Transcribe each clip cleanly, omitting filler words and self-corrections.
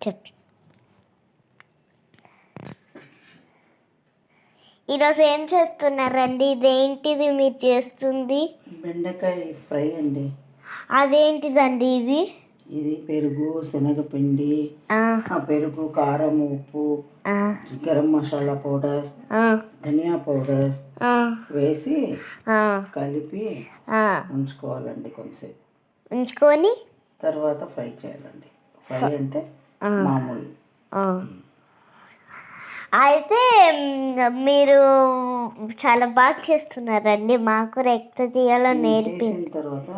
చెప్ ఈరోజు ఏం చేస్తున్నారండి? ఇదేంటిది మీరు చేస్తుంది? బెండకాయ ఫ్రై అండి. అదేంటిదండి ఇది? ఇది పెరుగు, శనగపిండి, పెరుగు, కారం, ఉప్పు, గరం మసాలా పౌడర్, ధనియా పౌడర్ వేసి కలిపి ఉంచుకోవాలండి. కొంచెంసేపు ఉంచుకొని తర్వాత ఫ్రై చేయాలండి. ఫ్రై అంటే మామూలు. అయితే మీరు చాలా బాగా చేస్తున్నారండి. మాకు కూడా ఎట్లా చేయాలో చేసిన తర్వాత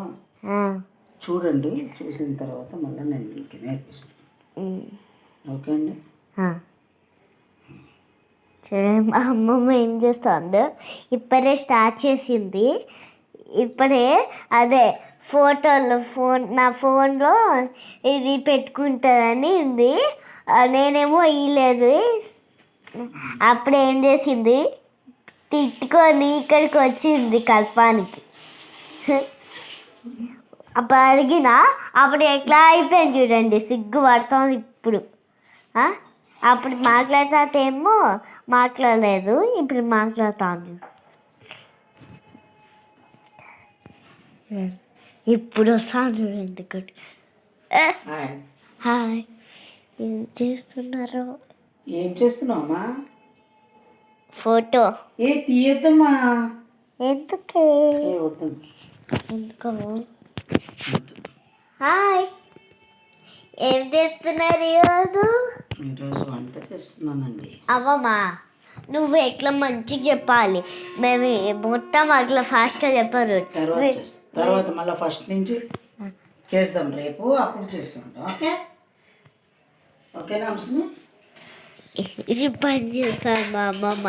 చూడండి. చూసిన తర్వాత మళ్ళీ నేను మీకు నేర్పిస్తాను. ఓకే అండి. చూడండి మా అమ్మమ్మ ఏం చేస్తుందో ఇప్పుడే స్టార్ట్ చేసింది. ఇప్పుడే అదే నా ఫోన్లో ఇది పెట్టుకుంటుందని ఉంది. నేనేమో ఇయ్యలేదు. అప్పుడు ఏం చేసింది, తిట్టుకొని ఇక్కడికి వచ్చింది కల్పానికి. అప్పుడు అడిగిన అప్పుడు ఎట్లా అయిపోయింది చూడండి, సిగ్గుపడుతుంది ఇప్పుడు. అప్పుడు మాట్లాడతాతేమో మాట్లాడలేదు, ఇప్పుడు మాట్లాడుతుంది. ఇప్పుడు వస్తాను చూడండి. హాయ్, ఏం చేస్తున్నారు? ఏం చేస్తున్నావమ్మా? ఫోటో తీయద్దమ్మా. ఎందుకు? హాయ్, ఏం చేస్తున్నారు ఈరోజు? వంట చేస్తున్నానండి. అవ్వమ్మా, నువ్వు ఎట్లా మంచిగా చెప్పాలి. మేము మొత్తం అట్లా ఫాస్ట్గా చెప్పరు. తర్వాత మళ్ళీ ఫస్ట్ నుంచి చేద్దాం. రేపు అప్పుడు చేస్తుంటాం. ఓకేనా? ఇది పని చేస్తాను మా అమ్మమ్మ.